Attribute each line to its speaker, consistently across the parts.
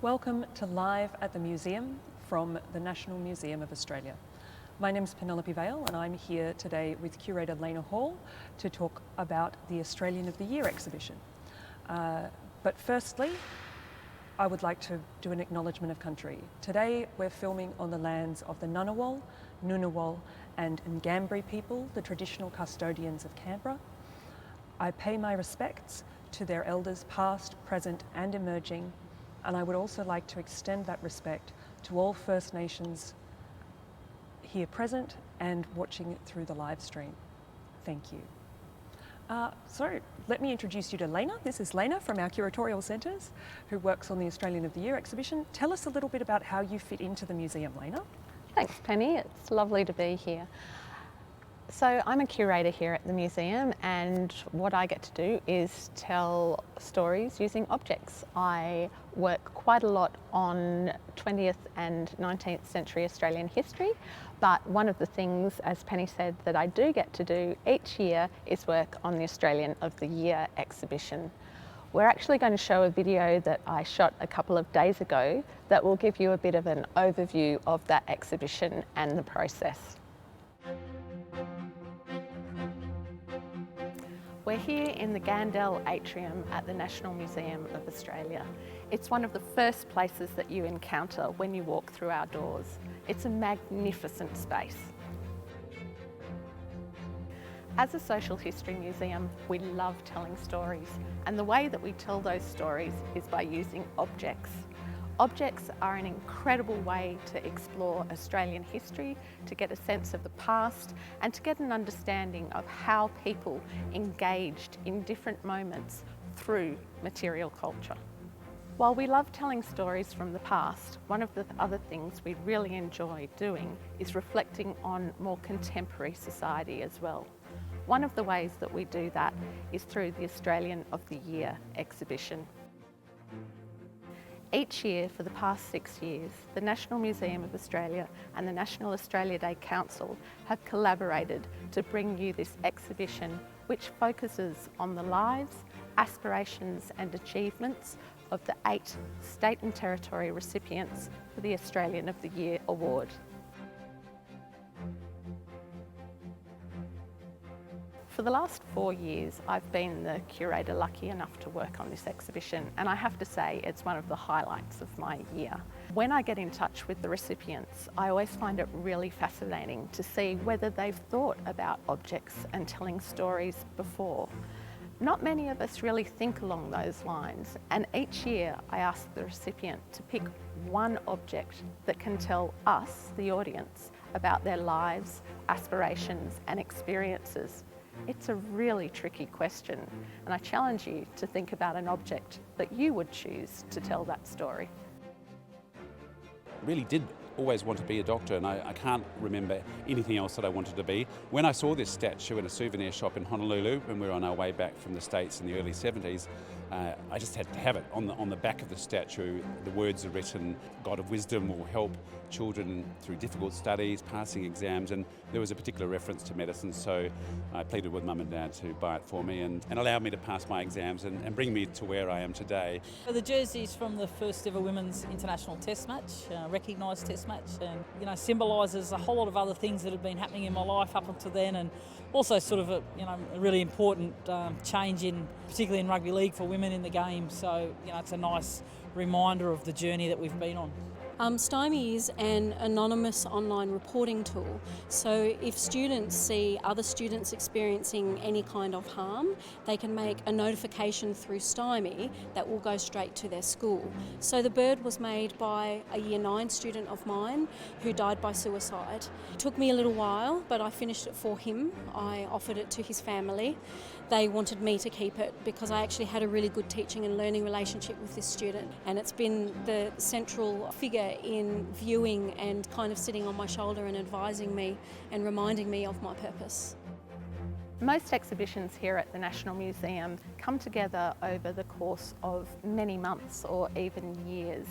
Speaker 1: Welcome to Live at the Museum from the National Museum of Australia. My name is Penelope Vale and I'm here today with curator Lena Hall to talk about the Australian of the Year exhibition. But firstly, I would like to do an acknowledgement of country. Today we're filming on the lands of the Ngunnawal, Ngunnawal and Ngambri people, the traditional custodians of Canberra. I pay my respects to their elders past, present and emerging, and I would also like to extend that respect to all First Nations here present and watching through the live stream. Thank you. So let me introduce you to Lena. This is Lena from our curatorial centres who works on the Australian of the Year exhibition. Tell us a little bit about how you fit into the museum, Lena.
Speaker 2: Thanks, Penny. It's lovely to be here. So I'm a curator here at the museum, and what I get to do is tell stories using objects. I work quite a lot on 20th and 19th century Australian history, but one of the things, as Penny said, that I do get to do each year is work on the Australian of the Year exhibition. We're actually going to show a video that I shot a couple of days ago that will give you a bit of an overview of that exhibition and the process. We're here in the Gandel atrium at the National Museum of Australia. It's one of the first places that you encounter when you walk through our doors. It's a magnificent space. As a social history museum, we love telling stories, and the way that we tell those stories is by using objects. Objects are an incredible way to explore Australian history, to get a sense of the past, and to get an understanding of how people engaged in different moments through material culture. While we love telling stories from the past, one of the other things we really enjoy doing is reflecting on more contemporary society as well. One of the ways that we do that is through the Australian of the Year exhibition. Each year for the past 6 years, the National Museum of Australia and the National Australia Day Council have collaborated to bring you this exhibition which focuses on the lives, aspirations and achievements of the 8 state and territory recipients for the Australian of the Year award. For the last 4 years, I've been the curator lucky enough to work on this exhibition, and I have to say it's one of the highlights of my year. When I get in touch with the recipients, I always find it really fascinating to see whether they've thought about objects and telling stories before. Not many of us really think along those lines, and each year I ask the recipient to pick one object that can tell us, the audience, about their lives, aspirations and experiences. It's a really tricky question, and I challenge you to think about an object that you would choose to tell that story.
Speaker 3: Really did always want to be a doctor, and I can't remember anything else that I wanted to be. When I saw this statue in a souvenir shop in Honolulu when we were on our way back from the States in the early 70s, I just had to have it. On the back of the statue, the words are written, "God of wisdom will help children through difficult studies, passing exams," and there was a particular reference to medicine, so I pleaded with Mum and Dad to buy it for me and allow me to pass my exams and bring me to where I am today.
Speaker 4: The jersey's from the first ever women's international test match, recognised test match, and symbolises a whole lot of other things that have been happening in my life up until then, and also sort of a really important change particularly in rugby league for women in the game. So it's a nice reminder of the journey that we've been on.
Speaker 5: STIME is an anonymous online reporting tool, so if students see other students experiencing any kind of harm, they can make a notification through STIME that will go straight to their school. So the bird was made by a Year 9 student of mine who died by suicide. It took me a little while, but I finished it for him. I offered it to his family. They wanted me to keep it because I actually had a really good teaching and learning relationship with this student, and it's been the central figure in viewing and kind of sitting on my shoulder and advising me and reminding me of my purpose.
Speaker 2: Most exhibitions here at the National Museum come together over the course of many months or even years.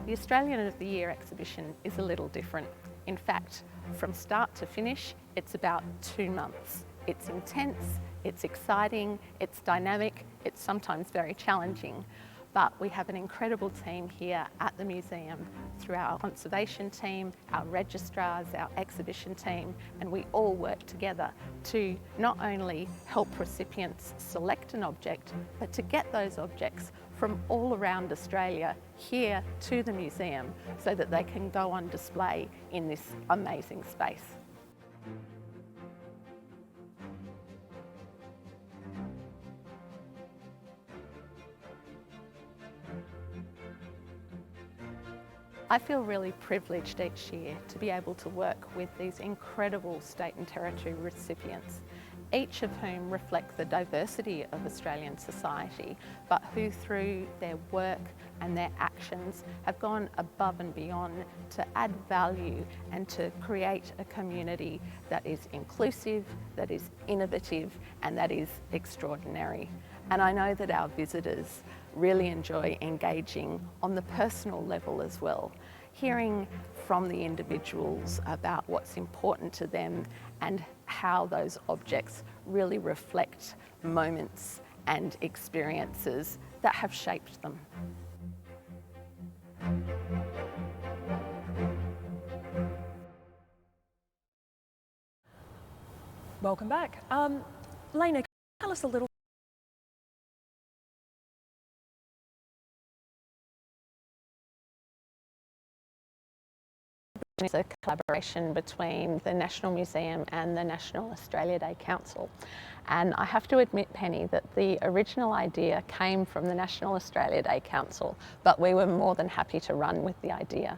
Speaker 2: The Australian of the Year exhibition is a little different. In fact, from start to finish, it's about 2 months. It's intense, it's exciting, it's dynamic, it's sometimes very challenging. But we have an incredible team here at the museum through our conservation team, our registrars, our exhibition team, and we all work together to not only help recipients select an object, but to get those objects from all around Australia here to the museum so that they can go on display in this amazing space. I feel really privileged each year to be able to work with these incredible state and territory recipients, each of whom reflect the diversity of Australian society, but who through their work and their actions have gone above and beyond to add value and to create a community that is inclusive, that is innovative, and that is extraordinary. And I know that our visitors really enjoy engaging on the personal level as well, hearing from the individuals about what's important to them and how those objects really reflect moments and experiences that have shaped them.
Speaker 1: Welcome back. Lena, can you tell us a little?
Speaker 2: It's a collaboration between the National Museum and the National Australia Day Council. And I have to admit, Penny, that the original idea came from the National Australia Day Council, but we were more than happy to run with the idea.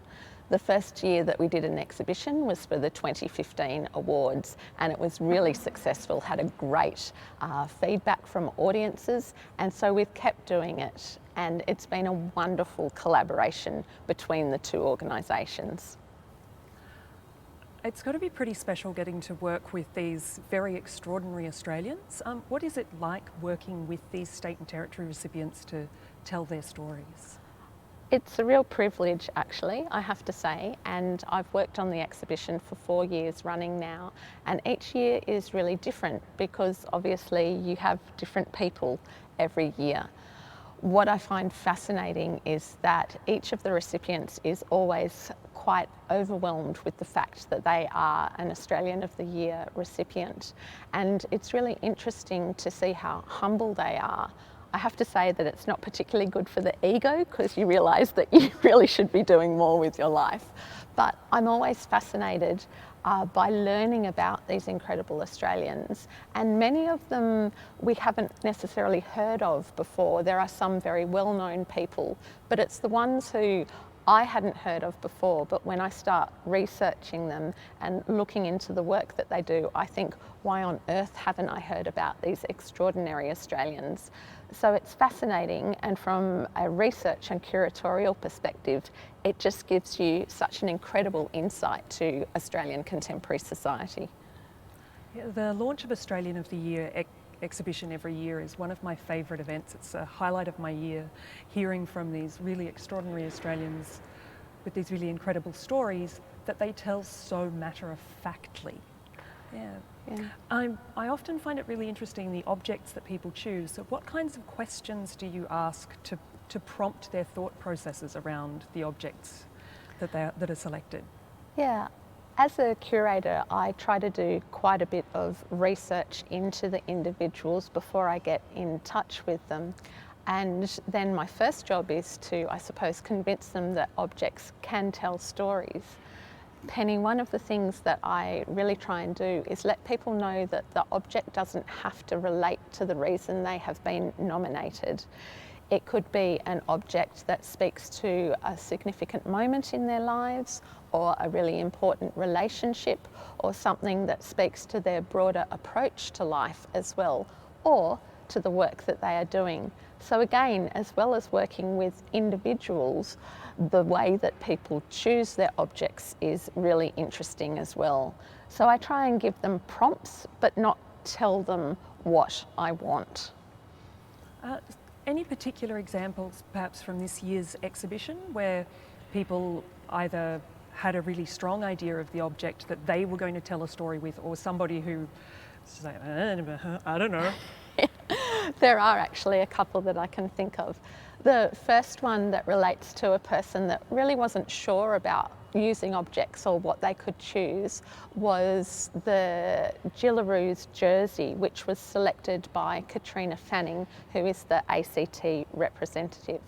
Speaker 2: The first year that we did an exhibition was for the 2015 awards, and it was really successful, had a great feedback from audiences, and so we've kept doing it, and it's been a wonderful collaboration between the two organisations.
Speaker 1: It's got to be pretty special getting to work with these very extraordinary Australians. What is it like working with these state and territory recipients to tell their stories?
Speaker 2: It's a real privilege, actually, I have to say, and I've worked on the exhibition for 4 years running now, and each year is really different because obviously you have different people every year. What I find fascinating is that each of the recipients is always quite overwhelmed with the fact that they are an Australian of the Year recipient, and it's really interesting to see how humble they are. I have to say that it's not particularly good for the ego because you realise that you really should be doing more with your life. But I'm always fascinated by learning about these incredible Australians, and many of them we haven't necessarily heard of before. There are some very well-known people, but it's the ones who I hadn't heard of before, but when I start researching them and looking into the work that they do, I think, why on earth haven't I heard about these extraordinary Australians? So it's fascinating, and from a research and curatorial perspective, it just gives you such an incredible insight to Australian contemporary society.
Speaker 1: Yeah, the launch of Australian of the Year exhibition every year is one of my favourite events. It's a highlight of my year, hearing from these really extraordinary Australians with these really incredible stories that they tell so matter-of-factly. Yeah. I often find it really interesting, the objects that people choose. So what kinds of questions do you ask to prompt their thought processes around the objects that are selected?
Speaker 2: Yeah. As a curator, I try to do quite a bit of research into the individuals before I get in touch with them. And then my first job is to, I suppose, convince them that objects can tell stories. Penny, one of the things that I really try and do is let people know that the object doesn't have to relate to the reason they have been nominated. It could be an object that speaks to a significant moment in their lives, or a really important relationship, or something that speaks to their broader approach to life as well, or to the work that they are doing. So again, as well as working with individuals, the way that people choose their objects is really interesting as well. So I try and give them prompts, but not tell them what I want.
Speaker 1: Any particular examples perhaps from this year's exhibition where people either had a really strong idea of the object that they were going to tell a story with, or somebody who was like, I don't know?
Speaker 2: There are actually a couple that I can think of. The first one that relates to a person that really wasn't sure about using objects or what they could choose was the Jillaroos jersey, which was selected by Katrina Fanning, who is the ACT representative.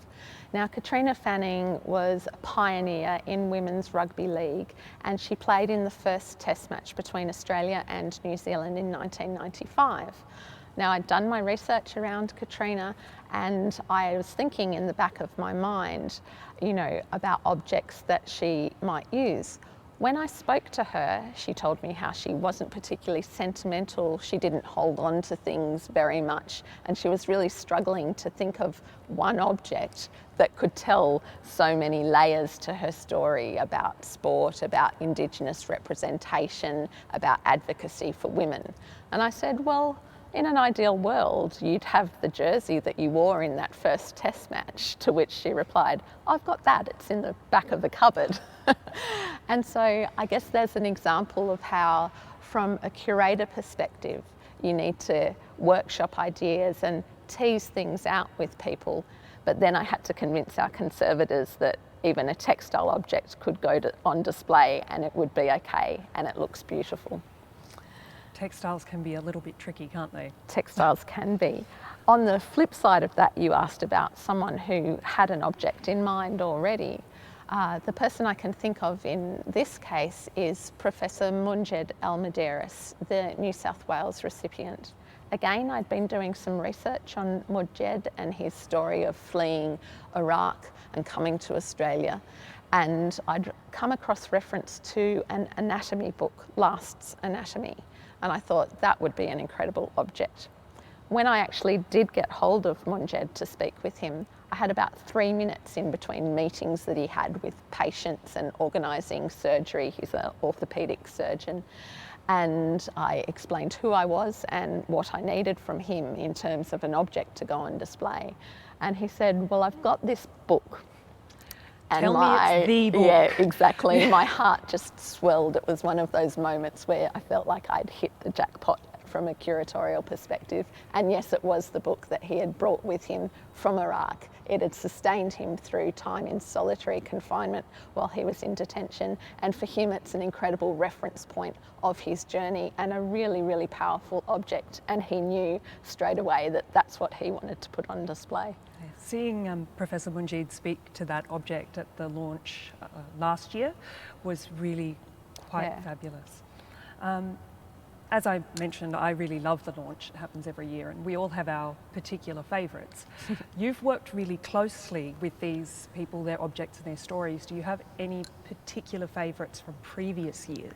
Speaker 2: Now, Katrina Fanning was a pioneer in women's rugby league, and she played in the first test match between Australia and New Zealand in 1995. Now, I'd done my research around Katrina, and I was thinking in the back of my mind, you know, about objects that she might use. When I spoke to her, she told me how she wasn't particularly sentimental, she didn't hold on to things very much, and she was really struggling to think of one object that could tell so many layers to her story about sport, about Indigenous representation, about advocacy for women. And I said, well, in an ideal world, you'd have the jersey that you wore in that first test match, to which she replied, I've got that, it's in the back of the cupboard. And so I guess there's an example of how, from a curator perspective, you need to workshop ideas and tease things out with people. But then I had to convince our conservators that even a textile object could go on display and it would be okay, and it looks beautiful.
Speaker 1: Textiles can be a little bit tricky, can't they?
Speaker 2: Textiles can be. On the flip side of that, you asked about someone who had an object in mind already. The person I can think of in this case is Professor Munjed Al-Madaris, the New South Wales recipient. Again, I'd been doing some research on Munjed and his story of fleeing Iraq and coming to Australia. And I'd come across reference to an anatomy book, Last's Anatomy. And I thought that would be an incredible object. When I actually did get hold of Munjed to speak with him, I had about 3 minutes in between meetings that he had with patients and organising surgery. He's an orthopaedic surgeon. And I explained who I was and what I needed from him in terms of an object to go on display. And he said, well, I've got this book. And
Speaker 1: Tell me it's the book.
Speaker 2: Yeah, exactly. My heart just swelled. It was one of those moments where I felt like I'd hit the jackpot from a curatorial perspective. And yes, it was the book that he had brought with him from Iraq. It had sustained him through time in solitary confinement while he was in detention. And for him, it's an incredible reference point of his journey and a really, really powerful object. And he knew straight away that that's what he wanted to put on display.
Speaker 1: Seeing Professor Munjed speak to that object at the launch last year was really quite fabulous. As I mentioned, I really love the launch. It happens every year, and we all have our particular favourites. You've worked really closely with these people, their objects and their stories. Do you have any particular favourites from previous years?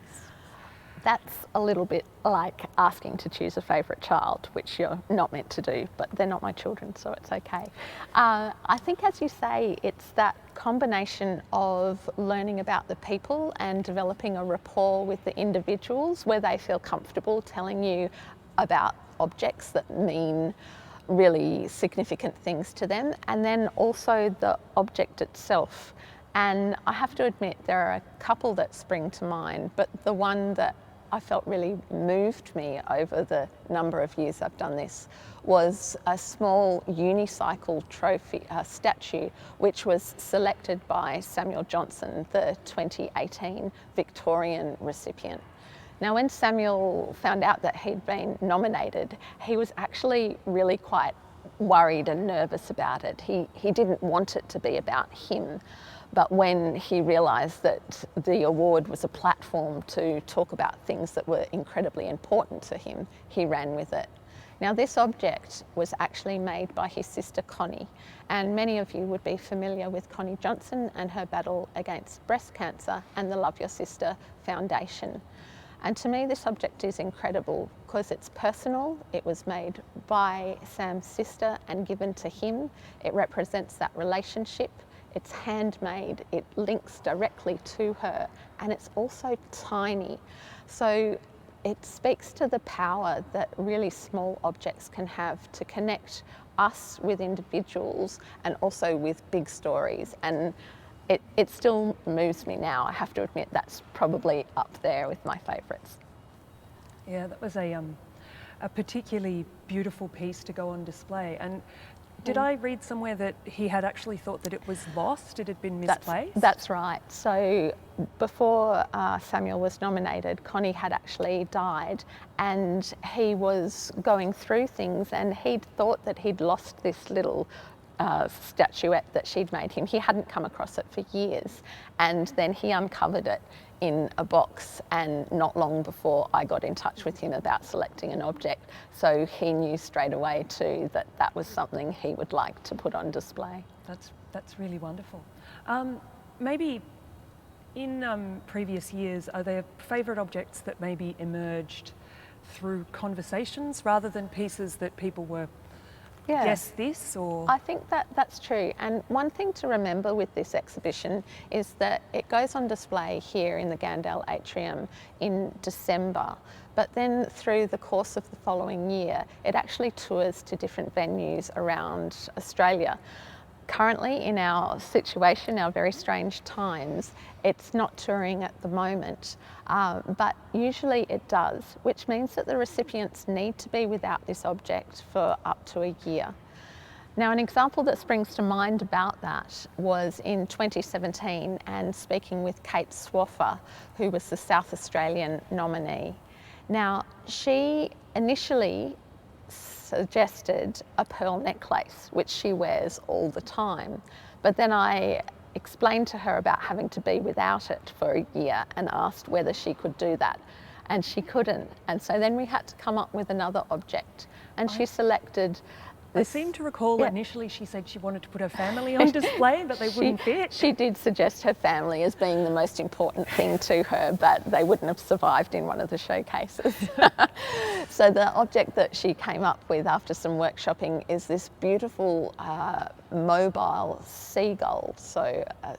Speaker 2: That's a little bit like asking to choose a favourite child, which you're not meant to do, but they're not my children, so it's okay. I think, as you say, it's that combination of learning about the people and developing a rapport with the individuals where they feel comfortable telling you about objects that mean really significant things to them, and then also the object itself. And I have to admit, there are a couple that spring to mind, but the one that I felt really moved me over the number of years I've done this was a small Unicycle trophy statue, which was selected by Samuel Johnson, the 2018 Victorian recipient. Now, when Samuel found out that he'd been nominated, he was actually really quite worried and nervous about it. He didn't want it to be about him. But when he realised that the award was a platform to talk about things that were incredibly important to him, he ran with it. Now, this object was actually made by his sister Connie, and many of you would be familiar with Connie Johnson and her battle against breast cancer and the Love Your Sister Foundation. And to me, this object is incredible because it's personal. It was made by Sam's sister and given to him. It represents that relationship. It's handmade, it links directly to her, and it's also tiny. So it speaks to the power that really small objects can have to connect us with individuals and also with big stories. And it still moves me now. I have to admit that's probably up there with my favourites.
Speaker 1: Yeah, that was a particularly beautiful piece to go on display. And Did I read somewhere that he had actually thought that it was lost, it had been misplaced?
Speaker 2: That's right. So before Samuel was nominated, Connie had actually died, and he was going through things, and he'd thought that he'd lost this little statuette that she'd made him. He hadn't come across it for years, and then he uncovered it in a box, and not long before I got in touch with him about selecting an object, so he knew straight away too that that was something he would like to put on display.
Speaker 1: That's really wonderful. Maybe in previous years, are there favourite objects that maybe emerged through conversations rather than pieces that people were guess this, or?
Speaker 2: I think that's true, and one thing to remember with this exhibition is that it goes on display here in the Gandel Atrium in December, but then through the course of the following year it actually tours to different venues around Australia. Currently, in our situation, our very strange times, it's not touring at the moment, but usually it does, which means that the recipients need to be without this object for up to a year. Now, an example that springs to mind about that was in 2017, and speaking with Kate Swaffer, who was the South Australian nominee. Now, she initially suggested a pearl necklace, which she wears all the time. But then I explained to her about having to be without it for a year and asked whether she could do that. And she couldn't. And so then we had to come up with another object. And she selected
Speaker 1: I seem to recall initially she said she wanted to put her family on display, but they wouldn't fit.
Speaker 2: She did suggest her family as being the most important thing to her, but they wouldn't have survived in one of the showcases. So the object that she came up with after some workshopping is this beautiful mobile seagull, so a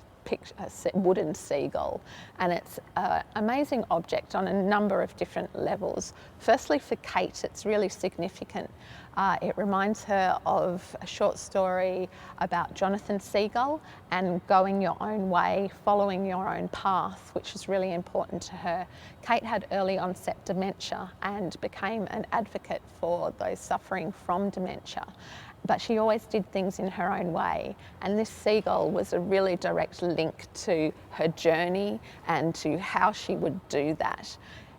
Speaker 2: wooden seagull, and it's an amazing object on a number of different levels. Firstly, for Kate, it's really significant. It reminds her of a short story about Jonathan Seagull and going your own way, following your own path, which is really important to her. Kate had early onset dementia and became an advocate for those suffering from dementia. But she always did things in her own way, and this seagull was a really direct link to her journey and to how she would do that.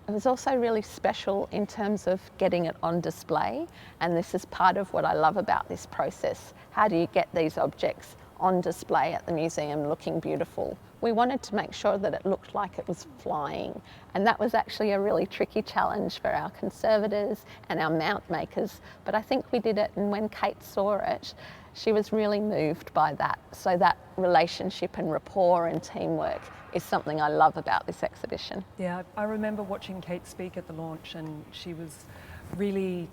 Speaker 2: It was also really special in terms of getting it on display, and this is part of what I love about this process. How do you get these objects on display at the museum looking beautiful? We wanted to make sure that it looked like it was flying, and that was actually a really tricky challenge for our conservators and our mount makers, but I think we did it, and when Kate saw it, she was really moved by that. So that relationship and rapport and teamwork is something I love about this exhibition.
Speaker 1: Yeah, I remember watching Kate speak at the launch, and she was really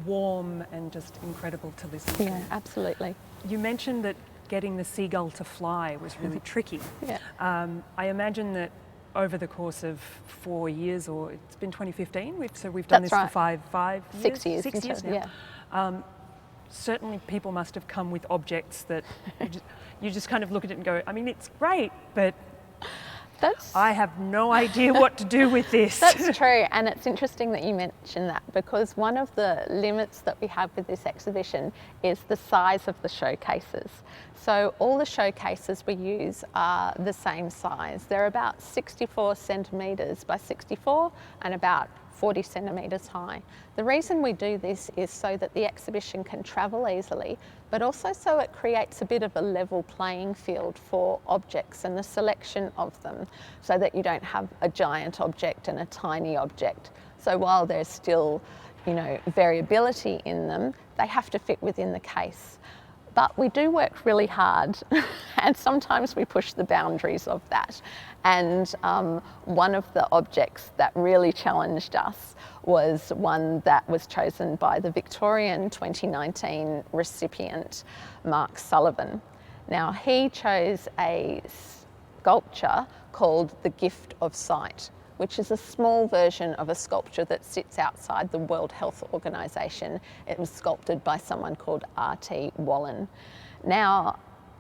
Speaker 1: warm and just incredible to listen to.
Speaker 2: Yeah, absolutely.
Speaker 1: You mentioned that getting the seagull to fly was really tricky.
Speaker 2: Yeah.
Speaker 1: I imagine that over the course of 4 years, or it's been 2015, so we've done
Speaker 2: That's
Speaker 1: this
Speaker 2: right.
Speaker 1: for five years?
Speaker 2: 6 years.
Speaker 1: 6 years now.
Speaker 2: Yeah.
Speaker 1: Certainly people must have come with objects that you just kind of look at it and go, I mean, it's great, but I have no idea what to do with this.
Speaker 2: That's true, and it's interesting that you mention that, because one of the limits that we have with this exhibition is the size of the showcases. So all the showcases we use are the same size. They're about 64 centimetres by 64 and about 40 centimetres high. The reason we do this is so that the exhibition can travel easily, but also so it creates a bit of a level playing field for objects and the selection of them, so that you don't have a giant object and a tiny object. So while there's still, variability in them, they have to fit within the case. But we do work really hard and sometimes we push the boundaries of that. And one of the objects that really challenged us was one that was chosen by the Victorian 2019 recipient, Mark Sullivan. Now, he chose a sculpture called The Gift of Sight, which is a small version of a sculpture that sits outside the World Health Organization. It was sculpted by someone called R.T. Wallen. Now,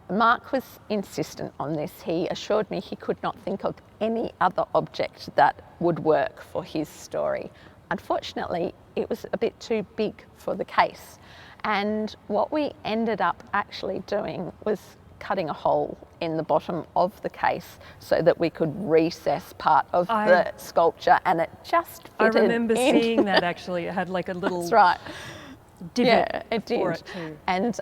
Speaker 2: Mark was insistent on this. He assured me he could not think of any other object that would work for his story. Unfortunately, it was a bit too big for the case. And what we ended up actually doing was cutting a hole in the bottom of the case so that we could recess part of the sculpture, and it just fitted
Speaker 1: I remember
Speaker 2: in.
Speaker 1: seeing that actually. It had like a little
Speaker 2: That's right.
Speaker 1: divot
Speaker 2: Yeah, it did.
Speaker 1: for it too.
Speaker 2: And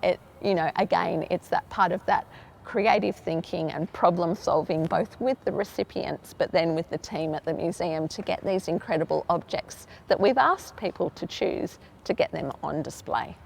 Speaker 2: it, you know, again, it's that part of that creative thinking and problem solving, both with the recipients but then with the team at the museum, to get these incredible objects that we've asked people to choose to get them on display.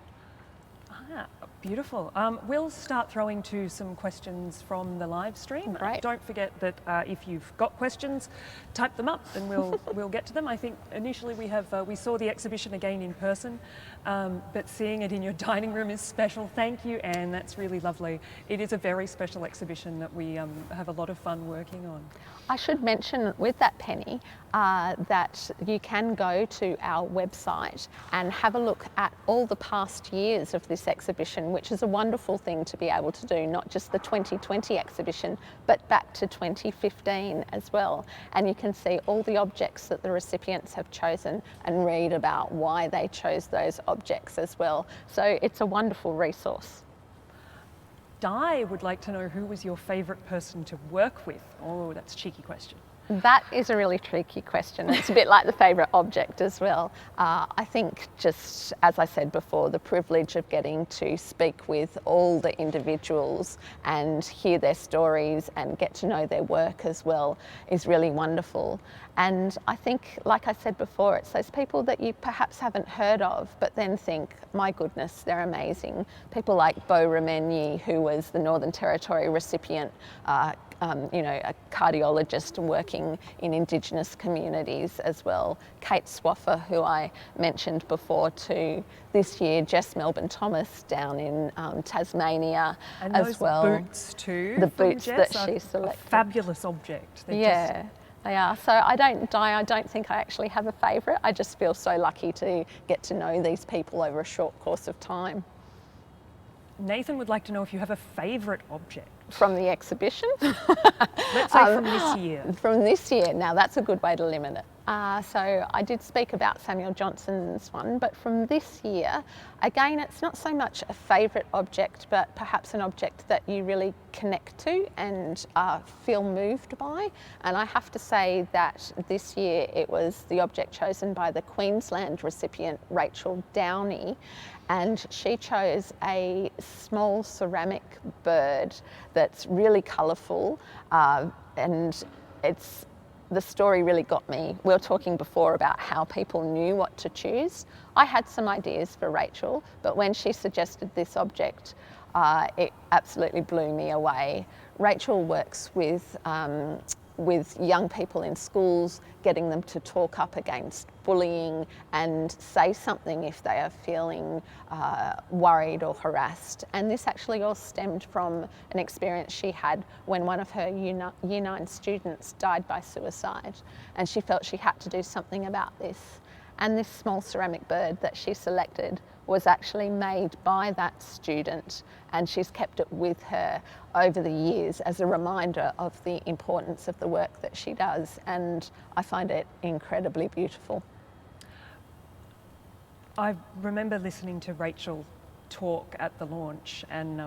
Speaker 1: Ah, beautiful. We'll start throwing to some questions from the live stream.
Speaker 2: Great.
Speaker 1: Don't forget that if you've got questions, type them up and we'll get to them. I think initially we saw the exhibition again in person, but seeing it in your dining room is special. Thank you, Anne. That's really lovely. It is a very special exhibition that we have a lot of fun working on.
Speaker 2: I should mention with that, Penny, that you can go to our website and have a look at all the past years of this exhibition, which is a wonderful thing to be able to do, not just the 2020 exhibition, but back to 2015 as well. And you can see all the objects that the recipients have chosen and read about why they chose those objects as well. So it's a wonderful resource.
Speaker 1: Di would like to know who was your favourite person to work with. Oh, that's a cheeky question.
Speaker 2: That is a really tricky question. It's a bit like the favourite object as well. I think, just as I said before, the privilege of getting to speak with all the individuals and hear their stories and get to know their work as well is really wonderful. And I think, like I said before, it's those people that you perhaps haven't heard of, but then think, my goodness, they're amazing. People like Beau Remenyi, who was the Northern Territory recipient, you know, a cardiologist working in Indigenous communities as well. Kate Swaffer, who I mentioned before too. This year, Jess Melbourne Thomas down in Tasmania
Speaker 1: and
Speaker 2: as
Speaker 1: those
Speaker 2: well.
Speaker 1: Boots too.
Speaker 2: The
Speaker 1: from
Speaker 2: boots
Speaker 1: Jess
Speaker 2: that she
Speaker 1: are
Speaker 2: selected.
Speaker 1: A fabulous object. They're
Speaker 2: Yeah.
Speaker 1: just...
Speaker 2: They are. So I don't think I actually have a favourite. I just feel so lucky to get to know these people over a short course of time.
Speaker 1: Nathan would like to know if you have a favourite object.
Speaker 2: From the exhibition?
Speaker 1: Let's say from this year.
Speaker 2: From this year. Now that's a good way to limit it. So I did speak about Samuel Johnson's one, but from this year, again, it's not so much a favourite object, but perhaps an object that you really connect to and feel moved by. And I have to say that this year it was the object chosen by the Queensland recipient, Rachel Downey, and she chose a small ceramic bird that's really colourful, and the story really got me. We were talking before about how people knew what to choose. I had some ideas for Rachel, but when she suggested this object, it absolutely blew me away. Rachel works with young people in schools, getting them to talk up against bullying and say something if they are feeling worried or harassed. And this actually all stemmed from an experience she had when one of her Year 9 students died by suicide, and she felt she had to do something about this. And this small ceramic bird that she selected was actually made by that student, and she's kept it with her over the years as a reminder of the importance of the work that she does, and I find it incredibly beautiful.
Speaker 1: I remember listening to Rachel talk at the launch, and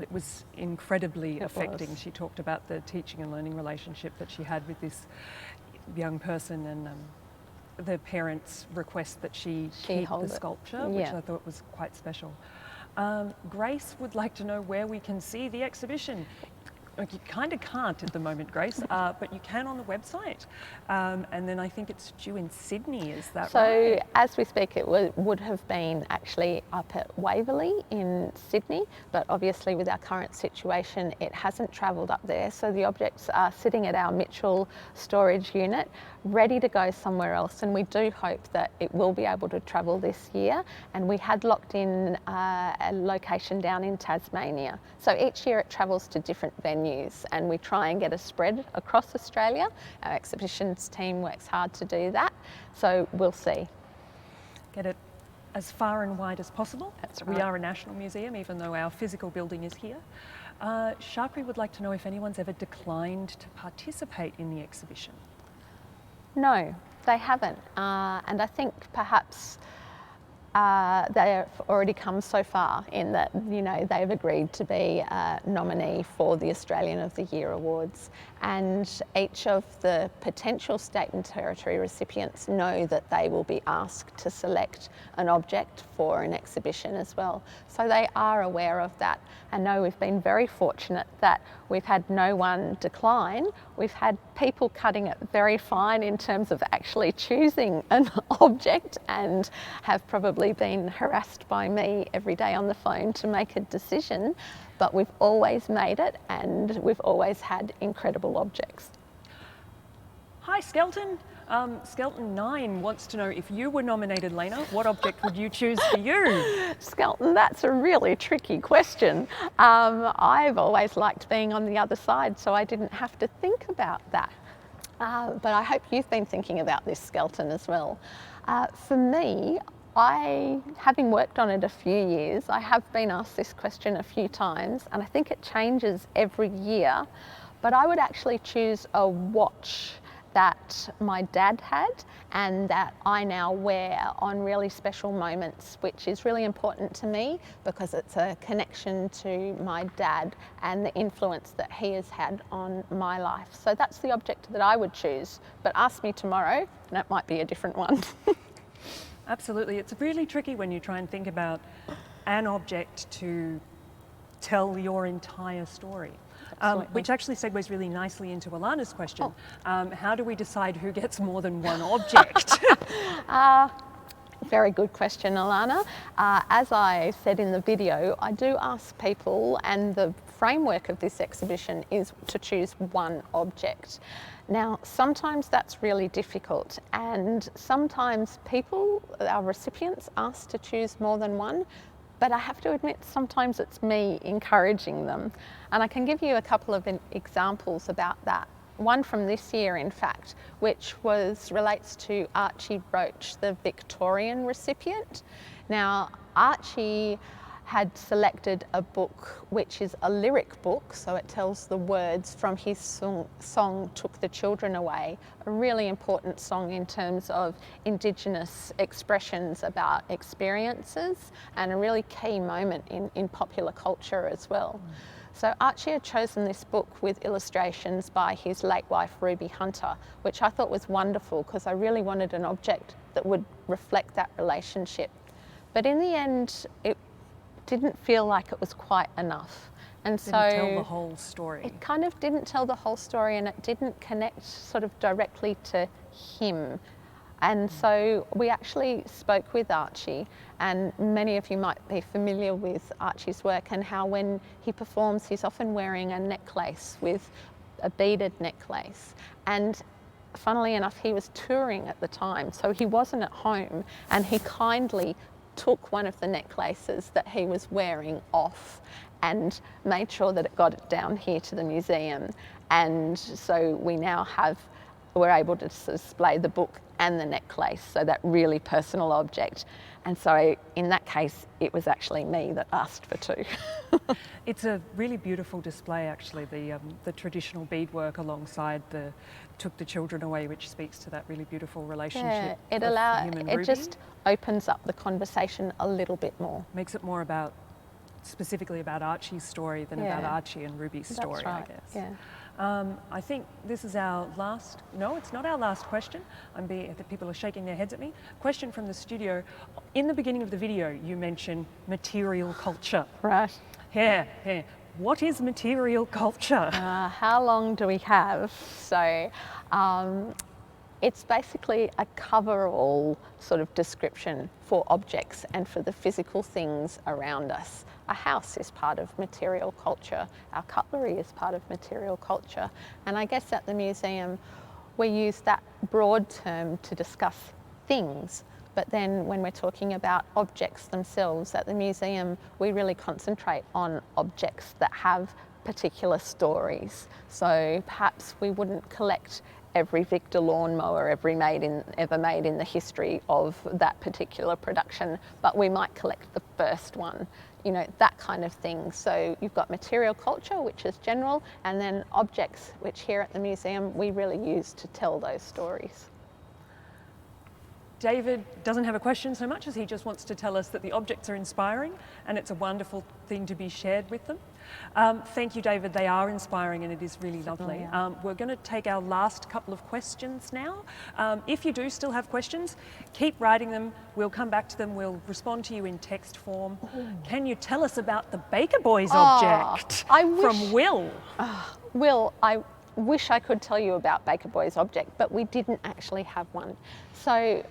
Speaker 1: it was incredibly affecting. She talked about the teaching and learning relationship that she had with this young person, and the parents' request that she keep the sculpture, which I thought was quite special. Grace would like to know where we can see the exhibition. Like, you kind of can't at the moment, Grace, but you can on the website. And then I think it's due in Sydney, is that right?
Speaker 2: So as we speak, it would have been actually up at Waverley in Sydney, but obviously with our current situation, it hasn't travelled up there. So the objects are sitting at our Mitchell storage unit, ready to go somewhere else. And we do hope that it will be able to travel this year. And we had locked in a location down in Tasmania. So each year it travels to different venues, and we try and get a spread across Australia. Our exhibitions team works hard to do that, so we'll see.
Speaker 1: Get it as far and wide as possible.
Speaker 2: That's right.
Speaker 1: We are a national museum, even though our physical building is here. Sharpie would like to know if anyone's ever declined to participate in the exhibition.
Speaker 2: No, they haven't, and I think perhaps They've already come so far in that, you know, they've agreed to be a nominee for the Australian of the Year Awards, and each of the potential state and territory recipients know that they will be asked to select an object for an exhibition as well. So they are aware of that, and know we've been very fortunate that we've had no one decline. We've had people cutting it very fine in terms of actually choosing an object, and have probably been harassed by me every day on the phone to make a decision, but we've always made it, and we've always had incredible objects.
Speaker 1: Hi, Skelton. Skelton 9 wants to know, if you were nominated, Lena, what object would you choose for you?
Speaker 2: Skelton, that's a really tricky question. I've always liked being on the other side, so I didn't have to think about that. But I hope you've been thinking about this, Skelton, as well. For me, having worked on it a few years, I have been asked this question a few times, and I think it changes every year, but I would actually choose a watch that my dad had and that I now wear on really special moments, which is really important to me because it's a connection to my dad and the influence that he has had on my life. So that's the object that I would choose, but ask me tomorrow and it might be a different one.
Speaker 1: Absolutely. It's really tricky when you try and think about an object to tell your entire story. Which actually segues really nicely into Alana's question. How do we decide who gets more than one object?
Speaker 2: Very good question, Alana. As I said in the video, I do ask people, and the framework of this exhibition is to choose one object. Now, sometimes that's really difficult, and sometimes people, our recipients, ask to choose more than one. But I have to admit, sometimes it's me encouraging them. And I can give you a couple of examples about that. One from this year, in fact, which relates to Archie Roach, the Victorian recipient. Now, Archie had selected a book which is a lyric book, so it tells the words from his song Took the Children Away, a really important song in terms of Indigenous expressions about experiences and a really key moment in popular culture as well. So Archie had chosen this book with illustrations by his late wife Ruby Hunter, which I thought was wonderful because I really wanted an object that would reflect that relationship. But in the end, it didn't feel like it was quite enough. And
Speaker 1: didn't tell the whole story.
Speaker 2: It kind of didn't tell the whole story, and it didn't connect sort of directly to him. And so we actually spoke with Archie, and many of you might be familiar with Archie's work and how when he performs he's often wearing a necklace with a beaded necklace. And funnily enough, he was touring at the time, so he wasn't at home, and he kindly took one of the necklaces that he was wearing off and made sure that it got it down here to the museum. And so we now we're able to display the book and the necklace, so that really personal object. And so in that case, it was actually me that asked for two.
Speaker 1: It's a really beautiful display, actually, the traditional beadwork alongside the Took the Children Away, which speaks to that really beautiful relationship.
Speaker 2: Yeah,
Speaker 1: him and
Speaker 2: it
Speaker 1: Ruby.
Speaker 2: just opens up the conversation a little bit more.
Speaker 1: Makes it more specifically about Archie's story than about Archie and Ruby's story,
Speaker 2: That's right.
Speaker 1: I guess.
Speaker 2: Yeah.
Speaker 1: I think this is our last, no, it's not our last question. People are shaking their heads at me. Question from the studio. In the beginning of the video, you mentioned material culture.
Speaker 2: Right.
Speaker 1: Yeah. What is material culture?
Speaker 2: How long do we have? So it's basically a cover-all sort of description for objects and for the physical things around us. A house is part of material culture. Our cutlery is part of material culture. And I guess at the museum, we use that broad term to discuss things. But then when we're talking about objects themselves at the museum, we really concentrate on objects that have particular stories. So perhaps we wouldn't collect every Victor lawnmower ever made in the history of that particular production, but we might collect the first one, you know, that kind of thing. So you've got material culture, which is general, and then objects, which here at the museum we really use to tell those stories.
Speaker 1: David doesn't have a question so much as he just wants to tell us that the objects are inspiring and it's a wonderful thing to be shared with them. Thank you, David. They are inspiring and it is really lovely. We're going to take our last couple of questions now. If you do still have questions, keep writing them. We'll come back to them. We'll respond to you in text form. Can you tell us about the Baker Boys object from Will?
Speaker 2: Will, I wish I could tell you about Baker Boys object, but we didn't actually have one. So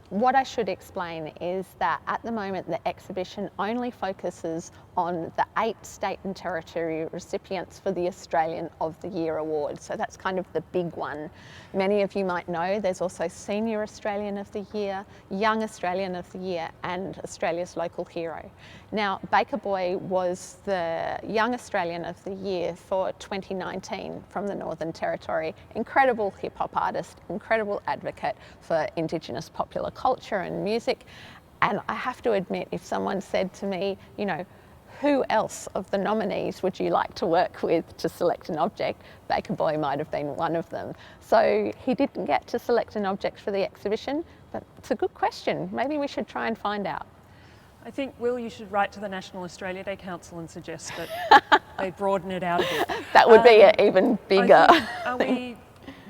Speaker 2: what I should explain is that at the moment the exhibition only focuses on the 8 state and territory recipients for the Australian of the Year award. So that's kind of the big one. Many of you might know there's also Senior Australian of the Year, Young Australian of the Year and Australia's Local Hero. Now Baker Boy was the Young Australian of the Year for 2019 from the Northern Territory. Incredible hip hop artist, incredible advocate for Indigenous popular culture and music. And I have to admit, if someone said to me, you know, who else of the nominees would you like to work with to select an object? Baker Boy might have been one of them. So he didn't get to select an object for the exhibition, but it's a good question. Maybe we should try and find out.
Speaker 1: I think, Will, you should write to the National Australia Day Council and suggest that they broaden it out a bit.
Speaker 2: That would be even bigger.
Speaker 1: Are we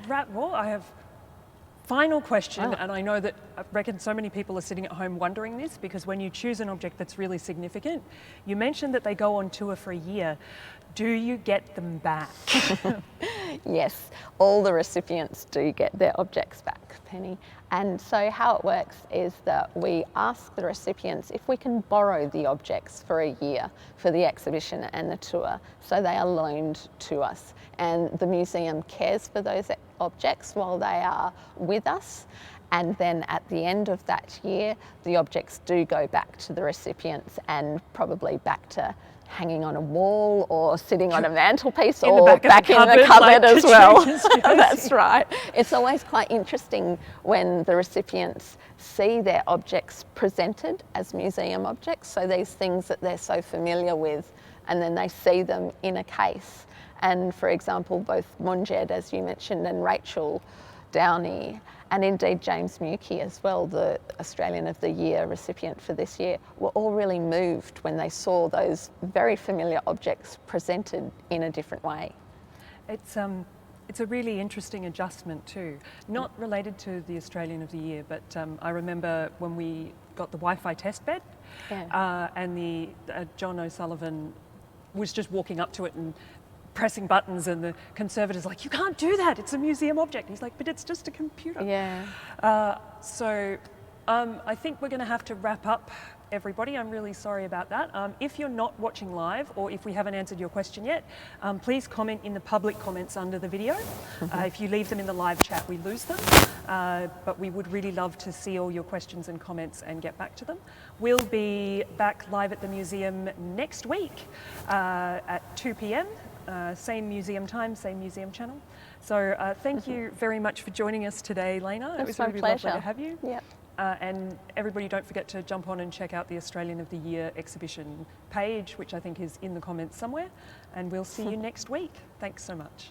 Speaker 1: well, I have final question, and I know that I reckon so many people are sitting at home wondering this, because when you choose an object that's really significant, you mentioned that they go on tour for a year. Do you get them back?
Speaker 2: Yes, all the recipients do get their objects back, Penny. And so how it works is that we ask the recipients if we can borrow the objects for a year for the exhibition and the tour, so they are loaned to us. And the museum cares for those objects while they are with us. And then at the end of that year, the objects do go back to the recipients and probably back to hanging on a wall or sitting on a mantelpiece or back in the cupboard as well. That's right. It's always quite interesting when the recipients see their objects presented as museum objects, so these things that they're so familiar with, and then they see them in a case. And for example, both Munjed, as you mentioned, and Rachel Downey, and indeed James Mukey as well, the Australian of the Year recipient for this year, were all really moved when they saw those very familiar objects presented in a different way.
Speaker 1: It's a really interesting adjustment too, not related to the Australian of the Year, but I remember when we got the Wi-Fi test bed, and the John O'Sullivan was just walking up to it and pressing buttons, and the conservator's like, you can't do that, it's a museum object. He's like, but it's just a computer.
Speaker 2: Yeah.
Speaker 1: So I think we're going to have to wrap up, everybody. I'm really sorry about that. If you're not watching live, or if we haven't answered your question yet, please comment in the public comments under the video. If you leave them in the live chat, we lose them. But we would really love to see all your questions and comments and get back to them. We'll be back live at the museum next week at 2 p.m. Same museum time, same museum channel. So thank you very much for joining us today, Lena. It was really lovely to have you.
Speaker 2: Yep.
Speaker 1: And everybody, don't forget to jump on and check out the Australian of the Year exhibition page, which I think is in the comments somewhere. And we'll see you next week. Thanks so much.